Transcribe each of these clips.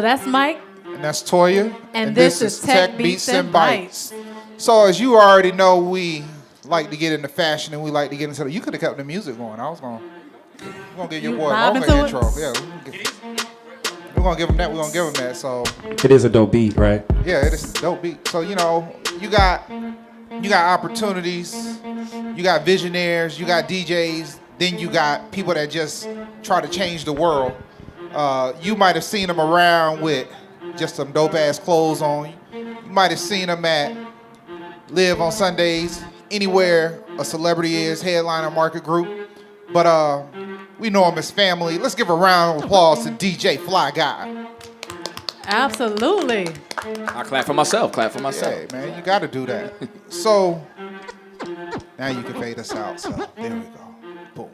that's Mike. And that's Toya. And this is Tech Beats and Bytes. So as you already know, we like to get into fashion and we like to get into you could have kept the music going. We're gonna give your boy a longer intro. Yeah, we're gonna give him that. So it is a dope beat, right? Yeah, it is a dope beat. So you got opportunities, you got visionaries, you got DJs, then you got people that just try to change the world. You might have seen them around with just some dope ass clothes on. You might have seen them at Live on Sundays, anywhere a celebrity is, headliner market group. But we know them as family. Let's give a round of applause to DJ Fly Guy. Absolutely. I clap for myself. Yeah, man, you got to do that. So now you can fade us out. So there we go.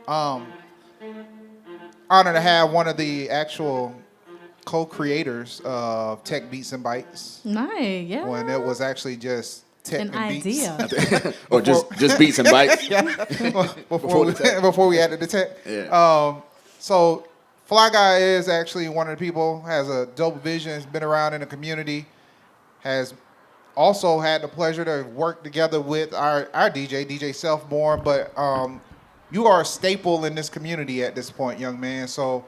Boom. Honor to have one of the actual co-creators of Tech Beats and Bytes. Nice, yeah. When it was actually just Tech an and idea. Beats. Or just Beats and Bytes. Yeah. Before we added the tech. Yeah. So Fly Guy is actually one of the people, has a dope vision, has been around in the community, has also had the pleasure to work together with our DJ Selfborn, but you are a staple in this community at this point, young man. So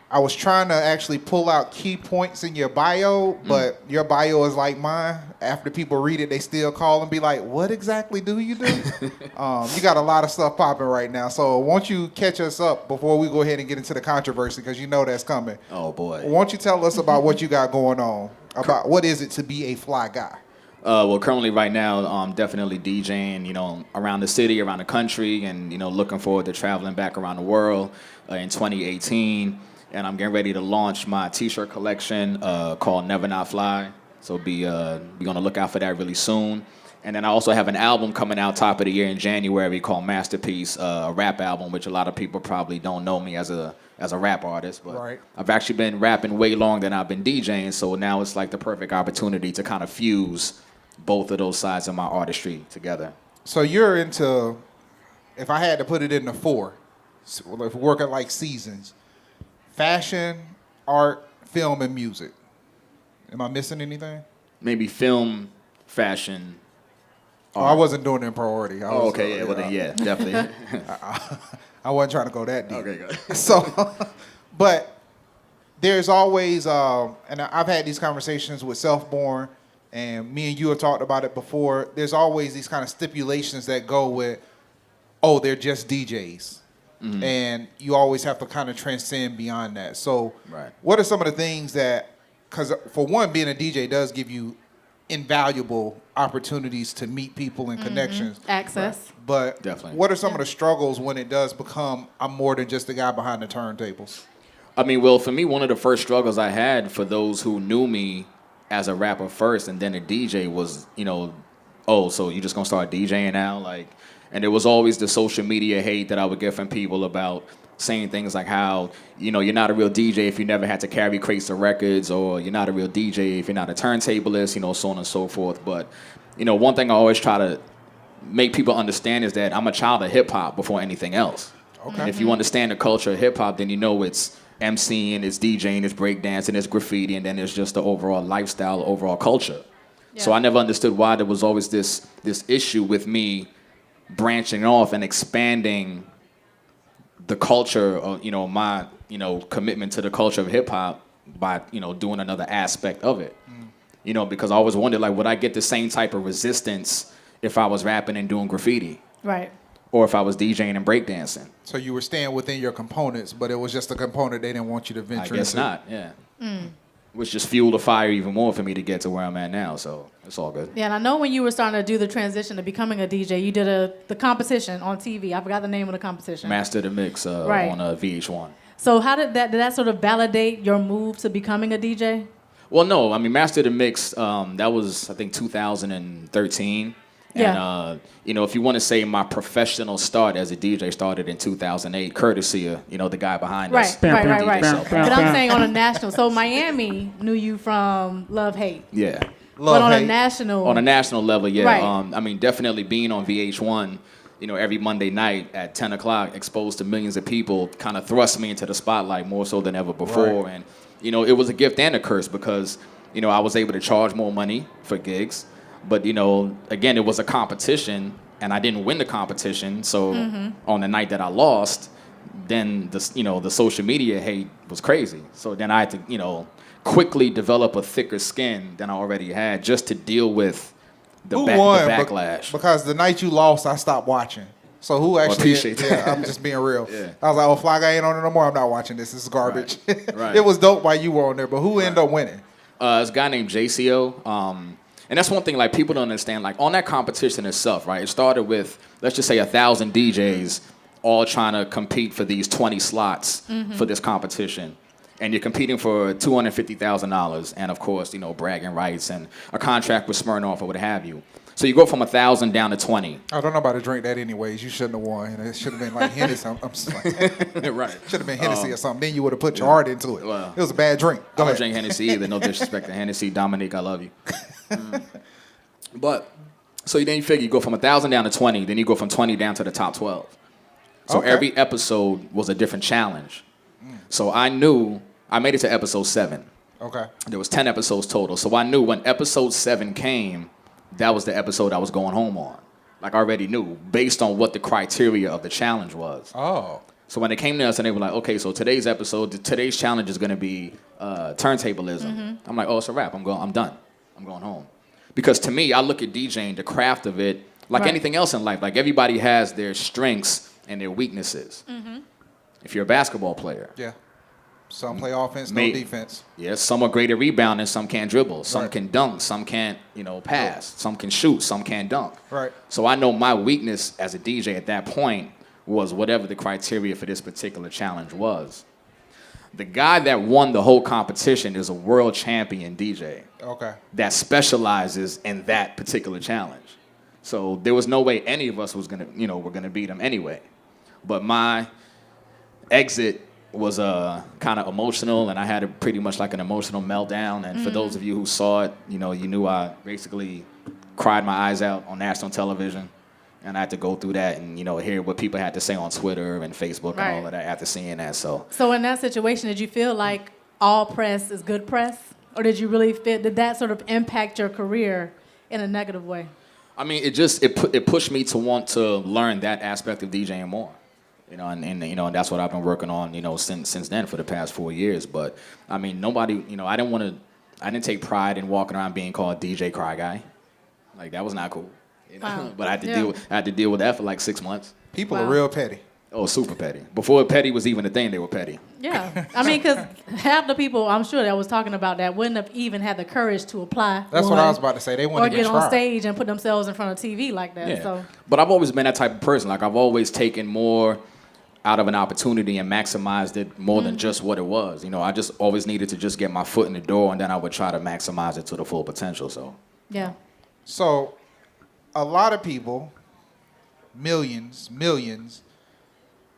I was trying to actually pull out key points in your bio, but your bio is like mine. After people read it, they still call and be like, what exactly do you do? You got a lot of stuff popping right now. So won't you catch us up before we go ahead and get into the controversy, because you know that's coming. Oh, boy. Won't you tell us about what you got going on, about what is it to be a fly guy? Well, currently right now, I'm definitely DJing, around the city, around the country, and, looking forward to traveling back around the world in 2018. And I'm getting ready to launch my T-shirt collection called Never Not Fly. So be on the lookout for that really soon. And then I also have an album coming out top of the year in January called Masterpiece, a rap album, which a lot of people probably don't know me as a rap artist. But right. I've actually been rapping way longer than I've been DJing, so now it's like the perfect opportunity to kind of fuse both of those sides of my artistry together. So you're into, if I had to put it into four, if we're working like seasons, fashion, art, film, and music. Am I missing anything? Maybe film, fashion. Oh, I wasn't doing it in priority. Okay, definitely. I wasn't trying to go that deep. Okay, good. So, but there's always, and I've had these conversations with Selfborn, and me and you have talked about it before. There's always these kind of stipulations that go with, oh, they're just DJs. Mm-hmm. And you always have to kind of transcend beyond that. So right. What are some of the things that, because for one, being a DJ does give you invaluable opportunities to meet people and connections. Access. Right. But definitely. What are some of the struggles when it does become, I'm more than just the guy behind the turntables? I mean, well, for me, one of the first struggles I had, for those who knew me as a rapper first and then a DJ, was, oh, so you just gonna start DJing now? And there was always the social media hate that I would get from people about saying things like how, you're not a real DJ if you never had to carry crates of records, or you're not a real DJ if you're not a turntablist, so on and so forth. But, one thing I always try to make people understand is that I'm a child of hip-hop before anything else. Okay. And if you understand the culture of hip-hop, then it's MCing, it's DJing, it's breakdancing, it's graffiti, and then there's just the overall lifestyle, overall culture. Yeah. So I never understood why there was always this issue with me branching off and expanding the culture of, my, commitment to the culture of hip hop by, doing another aspect of it. Because I always wondered, would I get the same type of resistance if I was rapping and doing graffiti? Right. Or if I was DJing and breakdancing? So you were staying within your components, but it was just a component they didn't want you to venture into. I guess not, yeah. Which just fueled the fire even more for me to get to where I'm at now, so it's all good. Yeah, and I know when you were starting to do the transition to becoming a DJ, you did the competition on TV. I forgot the name of the competition. Master the Mix right. on VH1. So how did that sort of validate your move to becoming a DJ? Well, no, I mean, Master the Mix, that was, I think, 2013. Yeah. And, if you want to say my professional start as a DJ started in 2008, courtesy of, the guy behind us. Right. But I'm saying on a national. So Miami knew you from Love Hate. Yeah. But on a national level, yeah. Right. I mean, definitely being on VH1, every Monday night at 10 o'clock, exposed to millions of people, kind of thrust me into the spotlight more so than ever before. Right. And you know, it was a gift and a curse because, you know, I was able to charge more money for gigs. But, you know, again, it was a competition, and I didn't win the competition. So on the night that I lost, then the social media hate was crazy. So then I had to, you know, quickly develop a thicker skin than I already had just to deal with the backlash. Because the night you lost, I stopped watching. So who actually? Appreciate that. Yeah, I'm just being real. Yeah. I was like, oh, Fly Guy ain't on it no more. I'm not watching this. This is garbage. Right. It was dope while you were on there, but who ended up winning? This guy named JCO. And that's one thing, like, people don't understand. Like, on that competition itself, right? It started with, let's just say, 1,000 DJs all trying to compete for these 20 slots for this competition. And you're competing for $250,000 and, of course, you know, bragging rights and a contract with Smirnoff or what have you. So you go from 1,000 down to 20. I don't know about to drink that anyways. You shouldn't have won. It should have been like Hennessy. I'm just like, Right. should have been Hennessy or something. Then you would have put your heart into it. Well, it was a bad drink. I Go don't ahead. drink Hennessy either. No disrespect to Hennessy. Dominique, I love you. But, so then you figure you go from 1,000 down to 20. Then you go from 20 down to the top 12. So every episode was a different challenge. So I knew I made it to episode 7. Okay. There was 10 episodes total. So I knew when episode 7 came, that was the episode I was going home on. Like, I already knew based on what the criteria of the challenge was. Oh. So when they came to us and they were like, okay, so today's challenge is going to be turntablism. I'm like, oh, it's a wrap. I'm done. I'm going home. Because to me, I look at DJing, the craft of it, like anything else in life. Like, everybody has their strengths and their weaknesses. If you're a basketball player. Yeah. Some play offense, no defense. Yes, some are great at rebounding, some can't dribble, some can dunk, some can't, you know, pass, some can shoot, some can't dunk. Right. So I know my weakness as a DJ at that point was whatever the criteria for this particular challenge was. The guy that won the whole competition is a world champion DJ. Okay. That specializes in that particular challenge. So there was no way any of us were gonna beat him anyway. But my exit was kind of emotional, and I had pretty much like an emotional meltdown. And for those of you who saw it, you know, you knew I basically cried my eyes out on national television, and I had to go through that and, you know, hear what people had to say on Twitter and Facebook and all of that after seeing that. So in that situation, did you feel like all press is good press, or did you really feel did that sort of impact your career in a negative way? I mean, it pushed me to want to learn that aspect of DJing more. You know, and you know, that's what I've been working on, you know, since then for the past 4 years. But I mean, nobody, you know, I didn't take pride in walking around being called DJ Cry Guy. Like, that was not cool. You know? Wow. But I had to deal with that for like 6 months. People are real petty. Oh, super petty. Before petty was even a thing, they were petty. Yeah. I mean, because half the people I'm sure that was talking about that wouldn't have even had the courage to apply. That's what I was about to say. They Or wouldn't get even on try. stage and put themselves in front of TV like that. Yeah. So But I've always been that type of person. Like, I've always taken more out of an opportunity and maximized it more than just what it was. You know, I just always needed to just get my foot in the door, and then I would try to maximize it to the full potential. So yeah. So a lot of people, millions,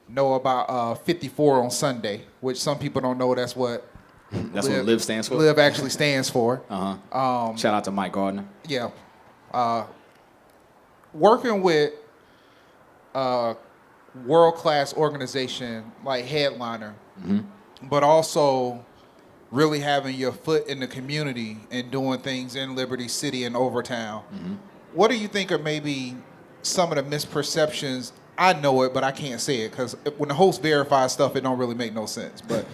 know about 54 on Sunday, which some people don't know that's what that's what LIV stands for. LIV actually stands for. Shout out to Mike Gardner. Yeah. Working with world-class organization like Headliner, but also really having your foot in the community and doing things in Liberty City and Overtown. What do you think are maybe some of the misperceptions? I know it, but I can't say it because when the host verifies stuff, it don't really make no sense. But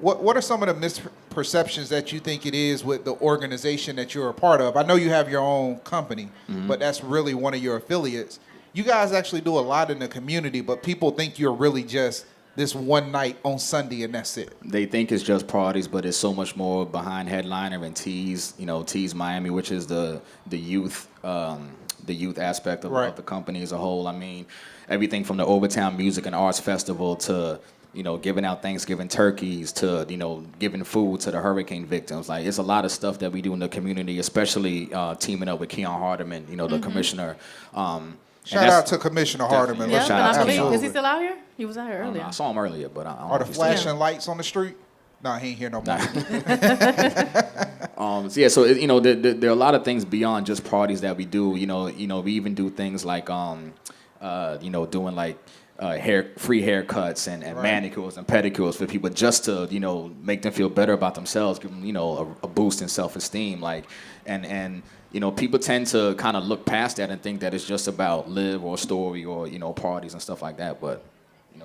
what are some of the misperceptions that you think it is with the organization that you're a part of? I know you have your own company, but that's really one of your affiliates. You guys actually do a lot in the community, but people think you're really just this one night on Sunday and that's it. They think it's just parties, but it's so much more behind Headliner and Tease. You know, Tease Miami, which is the youth aspect of the company as a whole. I mean, everything from the Overtown Music and Arts Festival to, you know, giving out Thanksgiving turkeys to, you know, giving food to the hurricane victims. Like, it's a lot of stuff that we do in the community, especially teaming up with Keon Hardeman, you know, the commissioner. Shout out to Commissioner Hardeman. Yeah, shout out and I to believe, him. is he still out here? He was out here earlier. I saw him earlier, but I don't know Are the if he's still there. flashing lights on the street? Nah, he ain't here no more. So you know, there are a lot of things beyond just parties that we do. You know, we even do things like, you know, doing like free haircuts and Right. manicures and pedicures for people just to, make them feel better about themselves, give them, a boost in self-esteem. Like, and people tend to kind of look past that and think that it's just about live or story or, parties and stuff like that. But,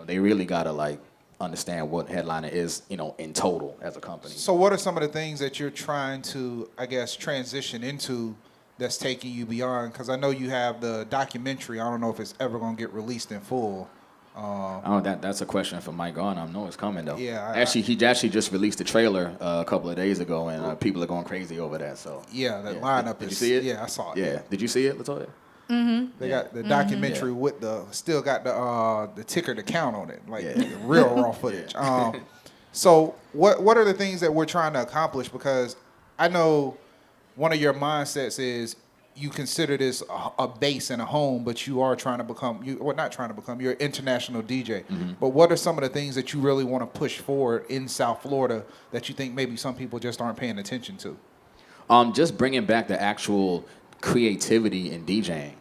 they really got to, like, understand what Headliner is, in total as a company. So what are some of the things that you're trying to, I guess, transition into that's taking you beyond? Because I know you have the documentary. I don't know if it's ever going to get released in full. That's a question for Mike Garner. I know it's coming, though. Yeah. He actually just released the trailer a couple of days ago, and people are going crazy over that. So Yeah, that lineup Did is. you see it? Yeah, I saw it. Yeah. Did you see it, Latoya? They got the documentary with still got the ticker to count on it, like Yeah. real raw footage. So what are the things that we're trying to accomplish? Because I know one of your mindsets is you consider this a base and a home, but you are trying to become you're an international DJ. But what are some of the things that you really want to push forward in South Florida that you think maybe some people just aren't paying attention to? Just bringing back the actual creativity in DJing.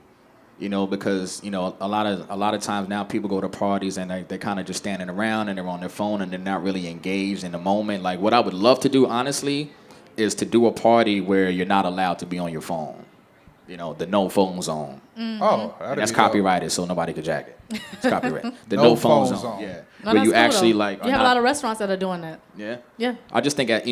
Because a lot of times now people go to parties and they're kind of just standing around and they're on their phone and they're not really engaged in the moment. Like, what I would love to do, honestly, is to do a party where you're not allowed to be on your phone. The no phone zone. Oh, And that's copyrighted, so nobody could jack it. It's copyrighted. The No no phone phone zone. zone. Yeah, No, where that's you cool, actually though. like. You have a lot of restaurants that are doing that. Yeah. Yeah. I just think that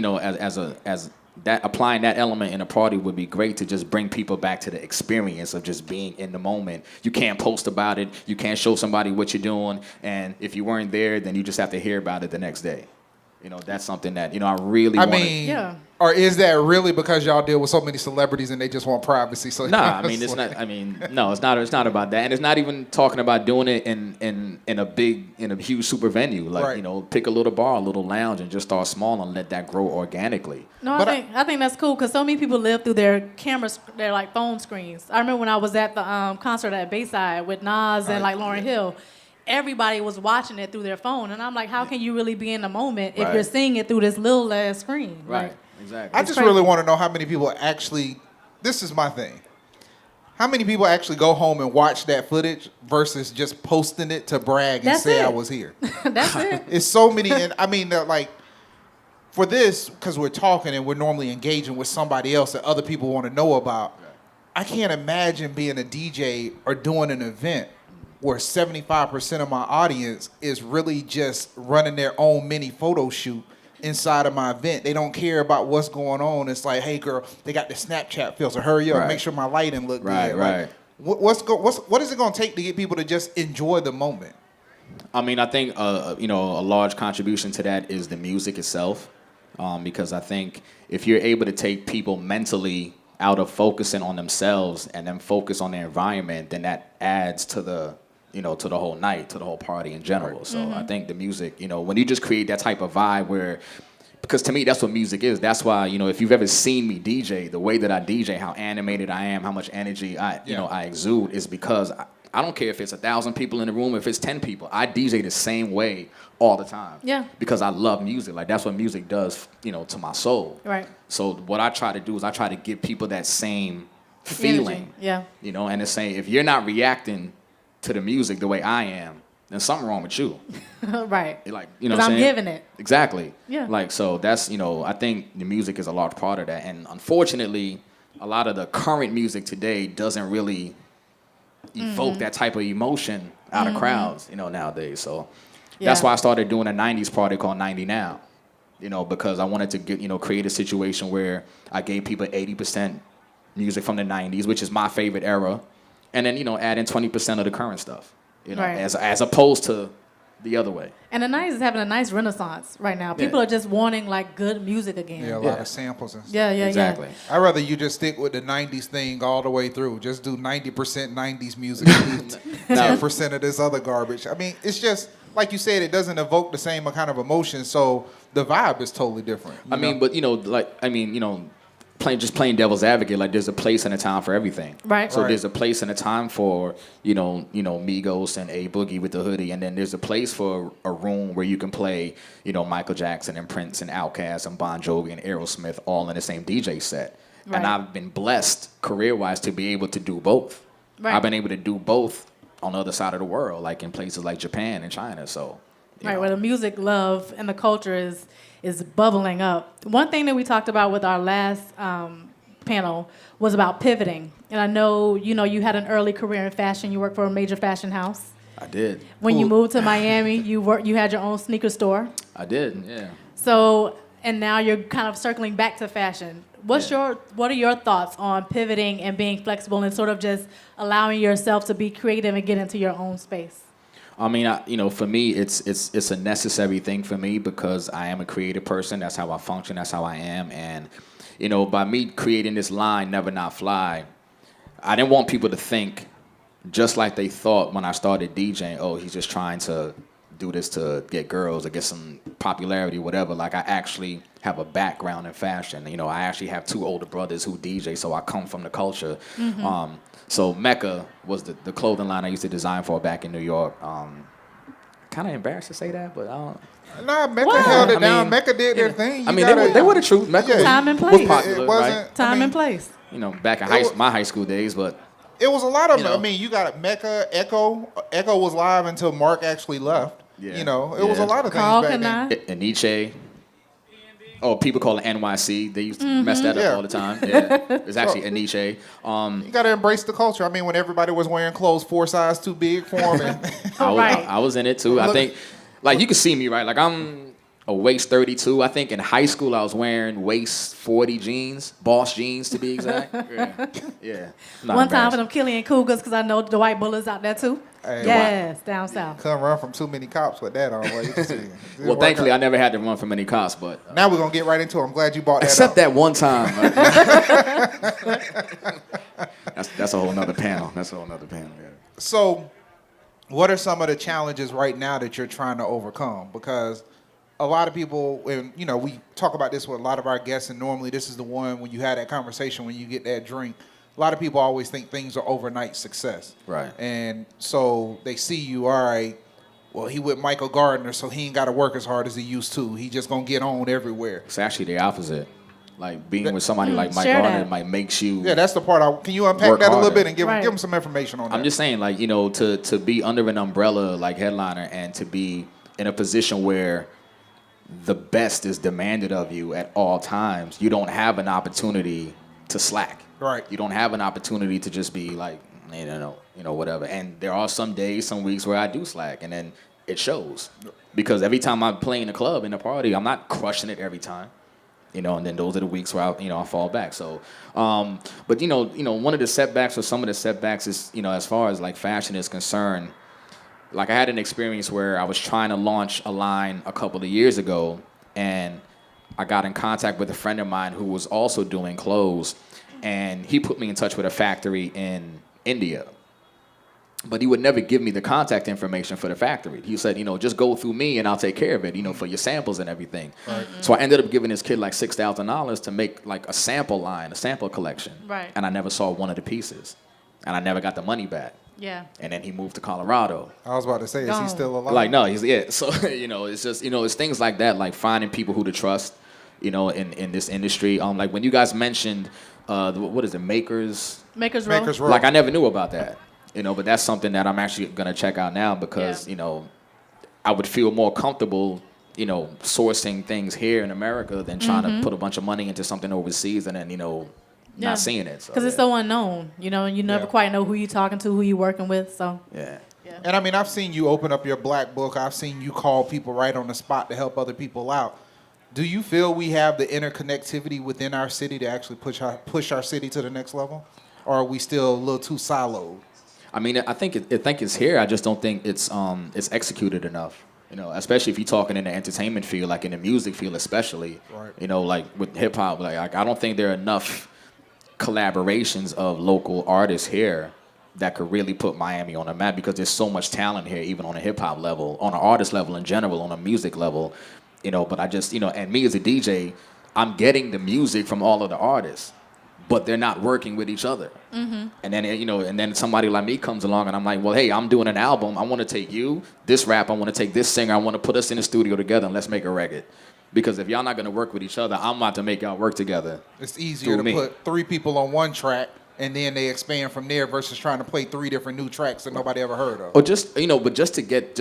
as that applying that element in a party would be great to just bring people back to the experience of just being in the moment. You can't post about it. You can't show somebody what you're doing. And if you weren't there, then you just have to hear about it the next day. That's something that, I really want to... Yeah. Or is that really because y'all deal with so many celebrities and they just want privacy? So Nah, it's not. No, it's not. It's not about that, and it's not even talking about doing it in a huge super venue. Like, Right. pick a little bar, a little lounge, and just start small and let that grow organically. No, I think that's cool because so many people live through their cameras, their like phone screens. I remember when I was at the concert at Bayside with Nas and like Lauryn Hill. Everybody was watching it through their phone, and I'm like, how can you really be in the moment if Right. you're seeing it through this little ass screen? Right. Like, Exactly. I just crazy. really want to know how many people actually, this is my thing. How many people actually go home and watch that footage versus just posting it to brag and That's say it. I was here? that's it. It's so many, and I mean, they're like, for this, because we're talking and we're normally engaging with somebody else that other people want to know about, I can't imagine being a DJ or doing an event where 75% of my audience is really just running their own mini photo shoot inside of my event. They don't care about what's going on. It's like, hey girl, they got the Snapchat filter. Hurry up, Right. make sure my lighting look Right, good. right. Like, what is it going to take to get people to just enjoy the moment? I think a large contribution to that is the music itself, because I think if you're able to take people mentally out of focusing on themselves and then focus on their environment, then that adds to the to the whole night, to the whole party in general. So I think the music, when you just create that type of vibe where, because to me that's what music is. That's why, if you've ever seen me DJ, the way that I DJ, how animated I am, how much energy I exude, is because I don't care if it's 1,000 people in the room, if it's 10 people. I DJ the same way all the time. Yeah. Because I love music. Like, that's what music does, to my soul. Right. So what I try to do is I try to give people that same feeling. Energy. Yeah. And it's saying, if you're not reacting to the music the way I am, then something wrong with you. Right. Like, Because what I'm I'm saying? giving it. Exactly. Yeah. Like, so that's, I think the music is a large part of that. And unfortunately, a lot of the current music today doesn't really evoke that type of emotion out of crowds, nowadays. So that's Yeah. why I started doing a 90s party called 90 Now, because I wanted to get, create a situation where I gave people 80% music from the 90s, which is my favorite era, and then, add in 20% of the current stuff, Right. as opposed to the other way. And the 90s is having a nice renaissance right now. People are just wanting like good music again. Yeah, a lot of samples and stuff. Yeah, Exactly. I'd rather you just stick with the 90s thing all the way through. Just do 90% 90s music, 10% of this other garbage. I mean, it's just, like you said, it doesn't evoke the same kind of emotion, so the vibe is totally different. you know? Playing devil's advocate, like there's a place and a time for everything. Right. So Right. there's a place and a time for, Migos and A Boogie with the hoodie, and then there's a place for a room where you can play, Michael Jackson and Prince and Outkast and Bon Jovi and Aerosmith all in the same DJ set. Right. And I've been blessed career-wise to be able to do both. Right. I've been able to do both on the other side of the world, like in places like Japan and China. So, you Right, know. where the music love and the culture is bubbling up. One thing that we talked about with our last panel was about pivoting. And I know, you had an early career in fashion. You worked for a major fashion house. I did. When you moved to Miami, you had your own sneaker store. I did, yeah. So, and now you're kind of circling back to fashion. What are your thoughts on pivoting and being flexible and sort of just allowing yourself to be creative and get into your own space? I mean, for me, it's a necessary thing for me because I am a creative person. That's how I function. That's how I am. And, by me creating this line, Never Not Fly, I didn't want people to think just like they thought when I started DJing, oh, he's just trying to do this to get girls or get some popularity, whatever. Like, I actually have a background in fashion. I actually have 2 older brothers who DJ, so I come from the culture. Mm-hmm. So Mecca was the clothing line I used to design for back in New York. Kind of embarrassed to say that, but I don't. Nah, Mecca held it down. mean, Mecca did their thing. They were the truth. Mecca was, Time and was place. popular, It wasn't right? Time and place. Back in my high school days, but It was a lot of. You know. I mean, you got Mecca, Echo. Echo was live until Mark actually left. Yeah. It was a lot of things Carl back can then. I? Aniche. Oh, people call it NYC. They used to mess that up Yeah. all the time. Yeah. It's actually Aniche. You got to embrace the culture. I mean, when everybody was wearing clothes 4 sizes too big for them. I was in it too. I Look- think, like, you can see me, right? Like, I'm a waist 32. I think in high school I was wearing waist 40 jeans, Boss jeans to be exact. Yeah. Not One time for embarrassed. them Killian Cougars, because I know the white bullets out there too. Hey, Yes, down south. Couldn't run from too many cops with that on. Well, you can see. It Well, worked thankfully, out. I never had to run from any cops, but Now we're gonna get right into it. I'm glad you brought that except up. that one time. That's a whole nother panel. Yeah. So, what are some of the challenges right now that you're trying to overcome? Because a lot of people, and we talk about this with a lot of our guests, and normally this is the one when you have that conversation, when you get that drink. A lot of people always think things are overnight success. Right. And so they see you, all right, well, he with Michael Gardner, so he ain't got to work as hard as he used to. He just going to get on everywhere. It's actually the opposite. Like, being with somebody like Mike share Gardner that. might makes you. Yeah, that's the part. Can you unpack Work that a little harder. bit and give Right. them some information on that? I'm just saying, like, to be under an umbrella like headliner and to be in a position where the best is demanded of you at all times, you don't have an opportunity to slack. Right. You don't have an opportunity to just be like, whatever. And there are some days, some weeks where I do slack, and then it shows. Because every time I play in the club, in the party, I'm not crushing it every time. And then those are the weeks where I fall back. So, but one of the setbacks or some of the setbacks is, as far as like fashion is concerned, like I had an experience where I was trying to launch a line a couple of years ago, and I got in contact with a friend of mine who was also doing clothes, and he put me in touch with a factory in India. But he would never give me the contact information for the factory. He said, just go through me and I'll take care of it, for your samples and everything. Right. So I ended up giving this kid like $6,000 to make like a sample line, a sample collection. Right. And I never saw one of the pieces. And I never got the money back. Yeah. And then he moved to Colorado. I was about to say, is he Gone. still alive? Like, no, So, it's just, it's things like that, like finding people who to trust, in this industry. Like when you guys mentioned, what is it, Makers? Makers Row. Makers Row. Like I never knew about that, but that's something that I'm actually going to check out now because, I would feel more comfortable, sourcing things here in America than trying to put a bunch of money into something overseas and then, Yeah. not seeing it. Because it's so unknown, and you never quite know who you're talking to, who you're working with. So Yeah. And I mean, I've seen you open up your black book. I've seen you call people right on the spot to help other people out. Do you feel we have the interconnectivity within our city to actually push our city to the next level? Or are we still a little too siloed? I mean, I think it's here. I just don't think it's executed enough. Especially if you're talking in the entertainment field, like in the music field, especially. Right. Like with hip hop, like I don't think there are enough collaborations of local artists here that could really put Miami on the map because there's so much talent here, even on a hip hop level, on an artist level in general, on a music level. But I just, and me as a DJ, I'm getting the music from all of the artists, but they're not working with each other. Mm-hmm. And then, and then somebody like me comes along and I'm like, well, hey, I'm doing an album. I want to take you, this rap, I want to take this singer, I want to put us in the studio together and let's make a record. Because if y'all not going to work with each other, I'm about to make y'all work together. It's easier Through to me. put 3 people on one track and then they expand from there versus trying to play 3 different new tracks that nobody ever heard of. Or just but just to get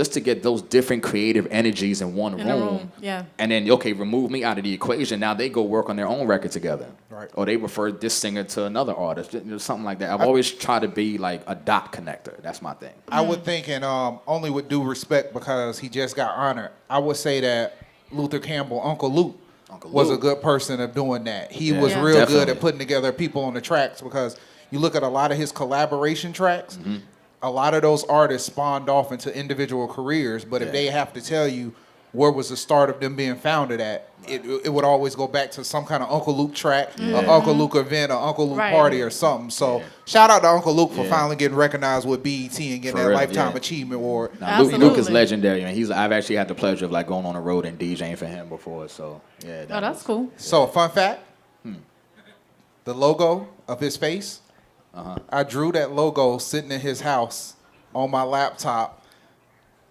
those different creative energies in one In a room, yeah. And then remove me out of the equation. Now they go work on their own record together, Right. Or they refer this singer to another artist, something like that. I've always tried to be like a dot connector. That's my thing. I would think, and only with due respect because he just got honored, I would say that Luther Campbell, Uncle Luke, was a good person of doing that. He was real good Definitely. at putting together people on the tracks because you look at a lot of his collaboration tracks, a lot of those artists spawned off into individual careers, but if they have to tell you where was the start of them being founded at, it would always go back to some kind of Uncle Luke track, or Uncle Luke event, or Uncle Luke party or something. So shout out to Uncle Luke for finally getting recognized with BET and getting that Lifetime Achievement Award. Now, Luke is legendary. I mean, I've actually had the pleasure of like going on the road and DJing for him before. So yeah, That's cool. So fun fact, the logo of his face, I drew that logo sitting in his house on my laptop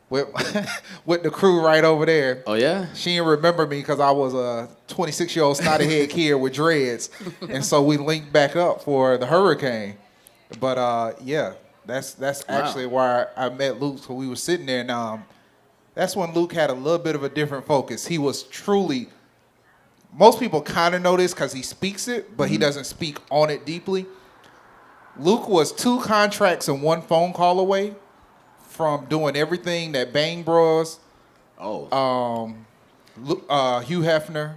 with with the crew right over there. Oh yeah? She didn't remember me because I was a 26-year-old snotty-head kid with dreads. And so we linked back up for the hurricane. But yeah, that's actually why I met Luke. So we were sitting there, and that's when Luke had a little bit of a different focus. He was truly, most people kind of know this because he speaks it, but he doesn't speak on it deeply. Luke was 2 contracts and 1 phone call away from doing everything that Bang Bros, Hugh Hefner,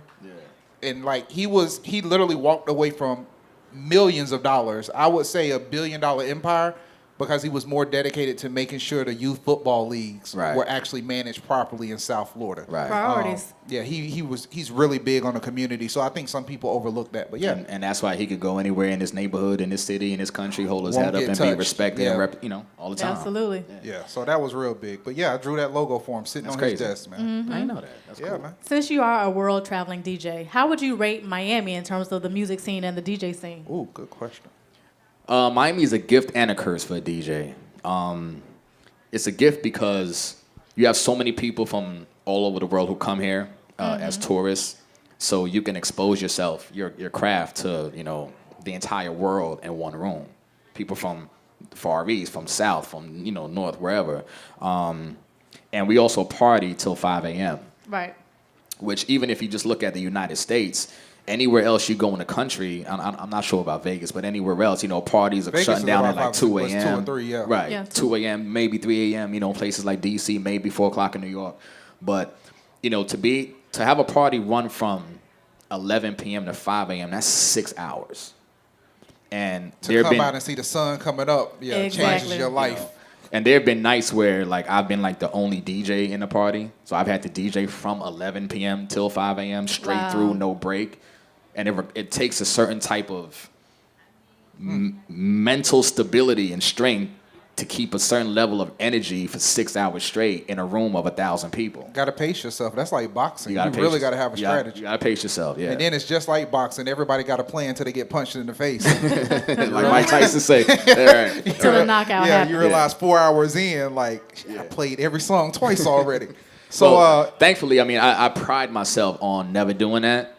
and like he literally walked away from millions of dollars. I would say $1 billion empire because he was more dedicated to making sure the youth football leagues were actually managed properly in South Florida. Right. Priorities. He's really big on the community. So I think some people overlook that. But yeah. And that's why he could go anywhere in this neighborhood, in this city, in this country, hold his Won't head up get and touched. be respected and all the time. Absolutely. Yeah, so that was real big. But yeah, I drew that logo for him sitting That's on crazy. his desk, man. I didn't know that. That's cool. Man. Since you are a world traveling DJ, how would you rate Miami in terms of the music scene and the DJ scene? Ooh, good question. Miami is a gift and a curse for a DJ. It's a gift because you have so many people from all over the world who come here as tourists, so you can expose yourself, your craft to the entire world in one room. People from the Far East, from South, from North, wherever, and we also party till 5 a.m. Right. Which even if you just look at the United States. Anywhere else you go in the country, I'm not sure about Vegas, but anywhere else, parties are Vegas shutting down at like 2 was 2 a.m. or 3, yeah. Right, Yeah, 2 a.m., maybe 3 a.m., places like D.C., maybe 4 o'clock in New York. But, to have a party run from 11 p.m. to 5 a.m., that's 6 hours. And To come out and see the sun coming up, changes your life. And there have been nights where, like, I've been, like, the only DJ in the party. So I've had to DJ from 11 p.m. till 5 a.m., straight through, no break. And it takes a certain type of mental stability and strength to keep a certain level of energy for 6 hours straight in a room of 1,000 people. Got to pace yourself. That's like boxing. You pace really got to have a strategy. You got to pace yourself, yeah. And then it's just like boxing. Everybody got a plan until they get punched in the face. Like Mike Tyson say. Right. Till the knockout happens. You realize 4 hours in, I played every song twice already. So thankfully, I mean, I pride myself on never doing that.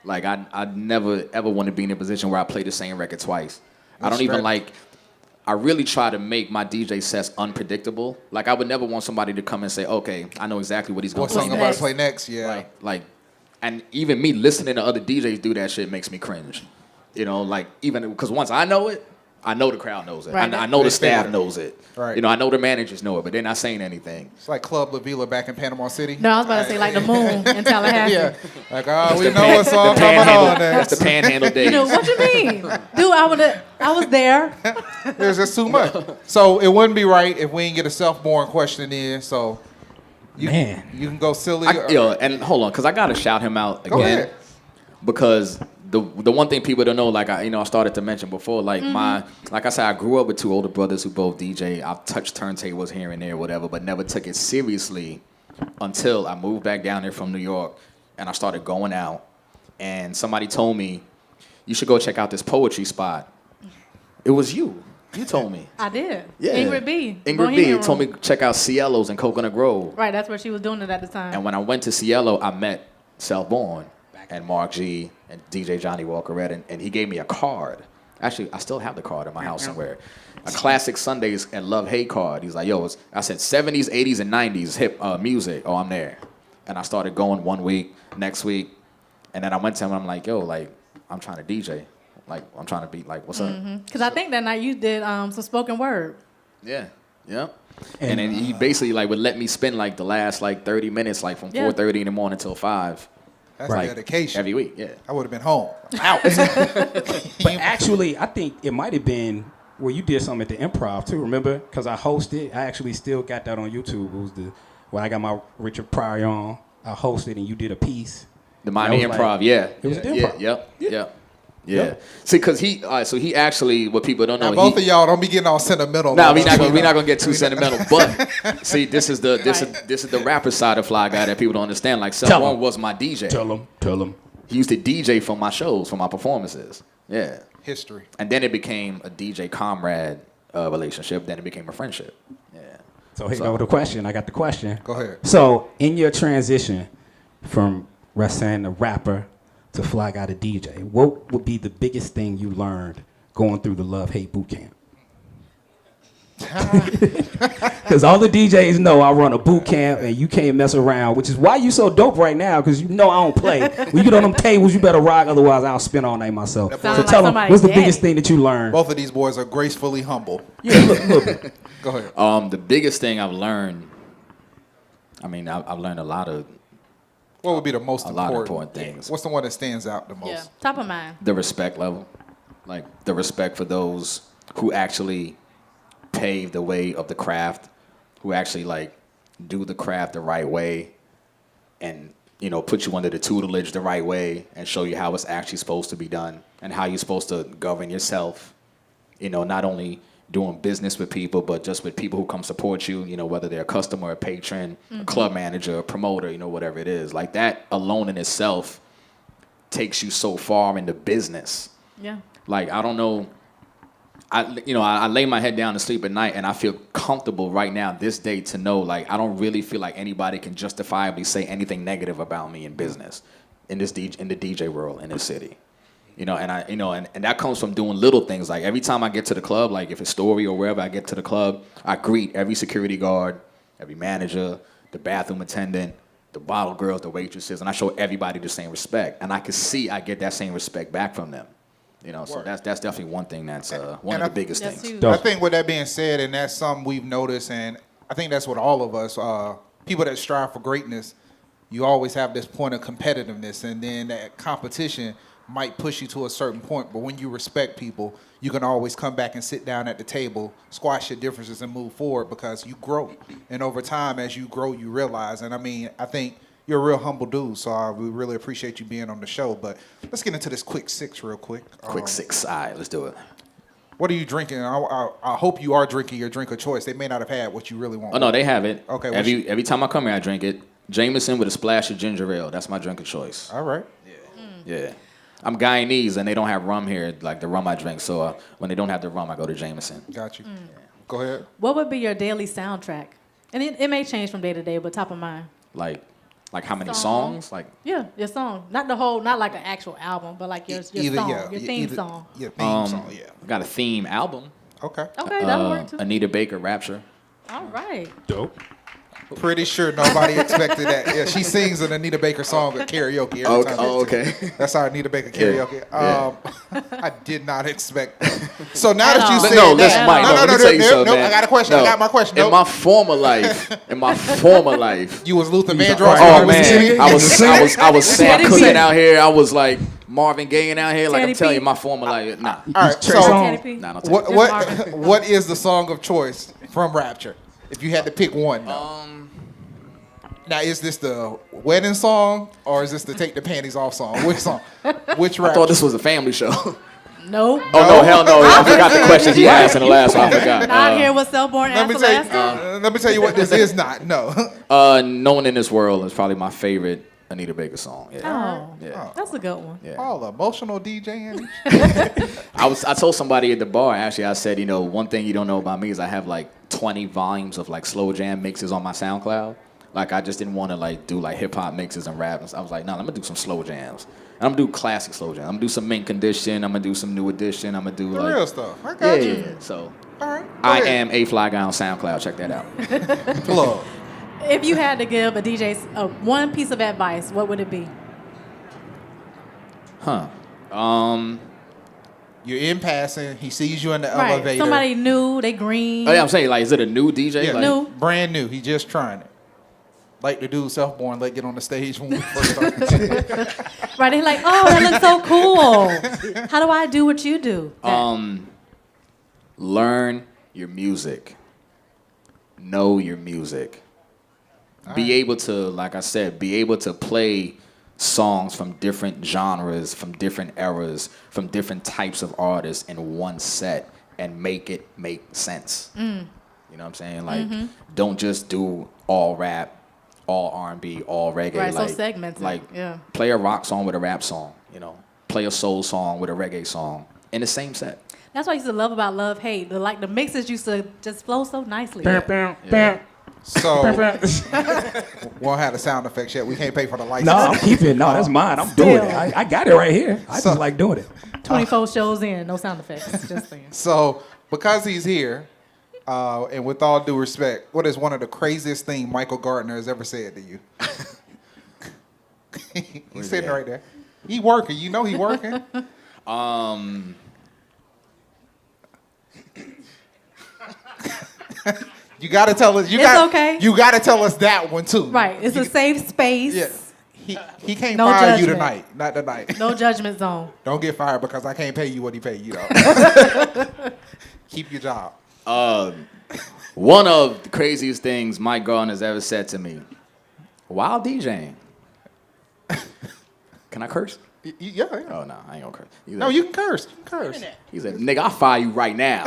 Like, I never, ever want to be in a position where I play the same record twice. I don't even I really try to make my DJ sets unpredictable. Like, I would never want somebody to come and say, okay, I know exactly what he's going to play song about to play next, yeah. And even me listening to other DJs do that shit makes me cringe. Even because once I know it, I know the crowd knows it. Right. I know the staff knows it. Right. I know the managers know it, but they're not saying anything. It's like Club La Vila back in Panama City. No, I was about to say like the moon in Tallahassee. Yeah. We know what's all coming on That's next. the panhandle days. What you mean? Dude, I was there. There's just too much. So it wouldn't be right if we didn't get a self-born question in. So you can go silly. And hold on, because I got to shout him out again. Go ahead. Because the one thing people don't know, like I started to mention before, like like I said, I grew up with 2 older brothers who both DJ. I've touched turntables here and there, whatever, but never took it seriously until I moved back down there from New York and I started going out. And somebody told me, you should go check out this poetry spot. It was you. You told me. I did. Yeah. Ingrid B. Ingrid B. told me check out Cielo's in Coconut Grove. Right, that's where she was doing it at the time. And when I went to Cielo, I met Self Born and Mark G and DJ Johnny Walker Red, and he gave me a card Actually, I still have the card in my house somewhere. A classic Sundays and Love Hate card. He's like, yo, I said 70s, 80s, and 90s hip music. Oh, I'm there. And I started going 1 week, next week. And then I went to him and I'm like, yo, like, I'm trying to DJ. Like, I'm trying to be like, what's up? Because I think that night you did some spoken word. Yeah. And then he basically like would let me spend like the last like 30 minutes, like from 4:30 in the morning till 5. That's like, dedication. Every week, yeah. I would have been home. Out. But actually, I think it might have been where you did something at the Improv too. Remember? Because I hosted. I actually still got that on YouTube. It was where I got my Richard Pryor on. I hosted and you did a piece. The Miami Improv, yeah. It was the Improv. Yep. Yeah. See, because so he actually, what people don't know. Now, both of y'all don't be getting all sentimental. No, we're not gonna get too sentimental. But see, this is the rapper side of Fly Guy that people don't understand. Like, Seth Warren was my DJ. Tell him. He used to DJ for my shows, for my performances. Yeah. History. And then it became a DJ comrade relationship. Then it became a friendship. Yeah. So here go the question. I got the question. Go ahead. So in your transition from Rassan the rapper to Fly Guy to DJ, what would be the biggest thing you learned going through the Love Hate boot camp? Because all the DJs know I run a boot camp and you can't mess around, which is why you so dope right now, because you know I don't play. When you get on them tables, you better rock, otherwise I'll spin all night myself. So Sound like tell them, what's the somebody's biggest thing that you learned? Both of these boys are gracefully humble. Yeah, look. Go ahead. The biggest thing I've learned, I've learned a lot of What would be the most important things. What's the one that stands out the most? Yeah, top of mind. The respect level. Like, the respect for those who actually pave the way of the craft, who actually, like, do the craft the right way and, you know, put you under the tutelage the right way and show you how it's actually supposed to be done and how you're supposed to govern yourself. You know, not only doing business with people, but just with people who come support you, you know, whether they're a customer, a patron, a club manager, a promoter, you know, whatever it is. Like, that alone in itself takes you so far into business. Yeah. Like, I don't know, I lay my head down to sleep at night and I feel comfortable right now, this day, to know, like, I don't really feel like anybody can justifiably say anything negative about me in business, in the DJ world, in this city. You know, and that comes from doing little things. Like, every time I get to the club, like if it's Story or wherever I get to the club, I greet every security guard, every manager, the bathroom attendant, the bottle girls, the waitresses, and I show everybody the same respect. And I can see I get that same respect back from them. You know, so that's definitely one thing that's one of the biggest That's things. huge. I think with that being said, and that's something we've noticed, and I think that's what all of us, people that strive for greatness, you always have this point of competitiveness, and then that competition might push you to a certain point, but when you respect people, you can always come back and sit down at the table, squash your differences, and move forward because you grow. And over time, as you grow, you realize. And I think you're a real humble dude, so we really appreciate you being on the show. But let's get into this quick six real quick. Quick six. All right, let's do it. What are you drinking? I hope you are drinking your drink of choice. They may not have had what you really want. Oh, no, they have it. Okay. Every time I come here, I drink it. Jameson with a splash of ginger ale. That's my drink of choice. All right. Yeah. I'm Guyanese, and they don't have rum here, like the rum I drink. So when they don't have the rum, I go to Jameson. Got you. Go ahead. What would be your daily soundtrack? And it may change from day to day, but top of mind. Like how many songs? Like, Yeah, your song. Not the whole, not like an actual album, but like your song, your theme song. Your theme song, yeah. I got a theme album. Okay. Okay, that'll work too. Anita Baker, Rapture. All right. Dope. Pretty sure nobody expected that. Yeah, she sings an Anita Baker song at karaoke every time. Okay. That's our Anita Baker karaoke. Yeah. I did not expect that. So now that you said No, that, listen, Mike. no, let me tell you something, man. I got a question. I got my question. In my former life, You was Luther Vandross. oh man, I was Sam Cooke out here. I was like Marvin Gaye out here. Like, Teddy I'm telling P. you, my former life. Nah. All right. Trey So Songz. Teddy P. Nah, don't what take Marvin. what is the song of choice from Rapture? If you had to pick one. Now, is this the wedding song or is this the take the panties off song? Which song? Which I Rapture? thought this was a family show. No. Oh no, hell no! I forgot the question he asked in the last one. I forgot. Not here with Selborn Let me answer tell last time. you. Let me tell you what this is not. No. No One in This World is probably my favorite Anita Baker song. Yeah. Oh, Yeah. that's a good one. Yeah. All emotional DJing. I told somebody at the bar, actually, I said, you know, one thing you don't know about me is I have like 20 volumes of like slow jam mixes on my SoundCloud. Like I just didn't want to like do like hip hop mixes and rap. I was like, nah, I'm gonna do some slow jams. And I'm gonna do classic slow jams. I'm gonna do some Mint Condition. I'm gonna do some New Edition. I'm gonna do The like real stuff. I got you. yeah. So All right. I am a fly guy on SoundCloud. Check that out. Plug. If you had to give a DJ one piece of advice, what would it be? You're in passing. He sees you in the Right. elevator. Somebody new, they green. Oh yeah, I'm saying like, is it a new DJ? Yeah, Like, New. brand new. He just trying it. Like the dude self-born, like get on the stage when we first started. Right, they're like, oh, that looks so cool. How do I do what you do? Learn your music. Know your music. Be able to, like I said, be able to play songs from different genres, from different eras, from different types of artists in one set and make it make sense. You know what I'm saying? Like, don't just do all rap, all R&B, all reggae. Right, like, so segmented. Like, Yeah. play a rock song with a rap song, you know. Play a soul song with a reggae song in the same set. That's what I used to love about Love Hate. The mixes used to just flow so nicely. So, we won't have the sound effects yet. We can't pay for the license. No, I'm keeping it. No, that's mine. I'm doing it. I got it right here. I So- just like doing it. 24 shows in, no sound effects. Just saying. So, because he's here, and with all due respect, what is one of the craziest things Michael Gardner has ever said to you? He's sitting right there. He working. You know he working. You gotta tell us. Okay. You gotta tell us that one too. Right, it's a safe space. Yeah. He can't No fire you judgment. tonight. Not tonight. No judgment zone. Don't get fired because I can't pay you what he paid you. Though. Keep your job. One of the craziest things Mike Gardner has ever said to me, while DJing. Can I curse? Yeah. Oh, no, I ain't gonna curse. No, you can curse. You can curse. He said, nigga, I'll fire you right now.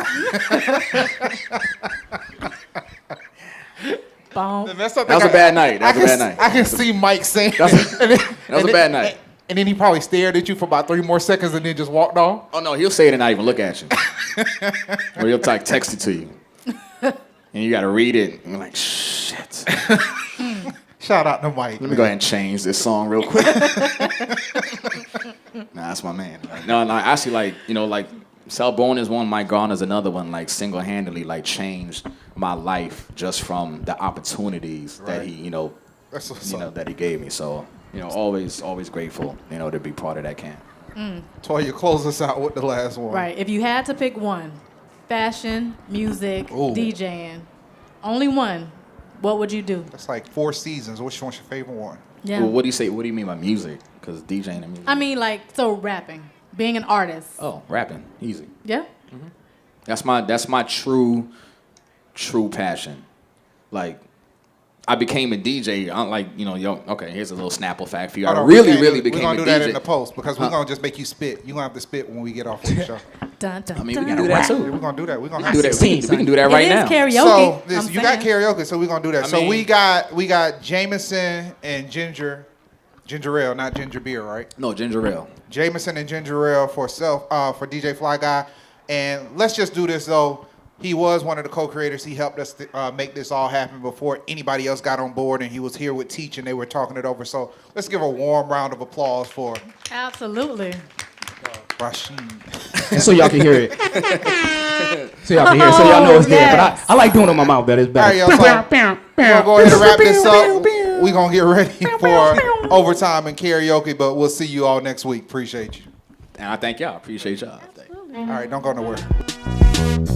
Boom. That's something That was a bad night. That was a bad night. I can see Mike saying That was a bad night. And then he probably stared at you for about 3 more seconds and then just walked off. Oh, no, he'll say it and not even look at you. Or he'll like text it to you. And you gotta read it. And you're like, shit. Shout out to Mike. Let me go ahead and change this song real quick. Nah, that's my man. No, actually, like, you know, like, Self-Born is one, Mike Gardner's another one, like, single-handedly, like, changed my life just from the opportunities that he, you know, That's what's you know, up. that he gave me. So, you know, always grateful, you know, to be part of that camp. Toya, close us out with the last one. Right. If you had to pick one, fashion, music, Ooh. DJing, only one, what would you do? That's like 4 seasons. Which one's your favorite one? Yeah. Well, what do you say? What do you mean by music? Because DJing and music. I mean, like, so rapping, being an artist. Oh, rapping, easy. Yeah. That's my true passion. Like, I became a DJ. I'm like, you know, okay, here's a little Snapple fact for you. Hold I on, really we're became gonna a do DJ. that in the post because we're gonna just make you spit. You're gonna have to spit when we get off of the show. Dun, dun, I mean, we dun. can do that Yeah, too. we're gonna do that. We're gonna We have can do to. that. We can do that right it now. is karaoke. So this, I'm you got saying. karaoke, so we're gonna do that. I So mean- we got Jameson and ginger ale, not ginger beer, right? No, ginger ale. Jameson and ginger ale for DJ Fly Guy, and let's just do this though. He was one of the co-creators. He helped us make this all happen before anybody else got on board, and he was here with Teach, and they were talking it over. So let's give a warm round of applause for Absolutely. Rashid. And so y'all can hear it. So y'all can hear it. So y'all know it's there. Yes. But I like doing it on my mouth better. It's All right, better. y'all. So we're gonna go ahead and wrap this up. We're gonna get ready for overtime and karaoke, but we'll see you all next week. Appreciate you. And I thank y'all. Appreciate y'all. All right, don't go nowhere.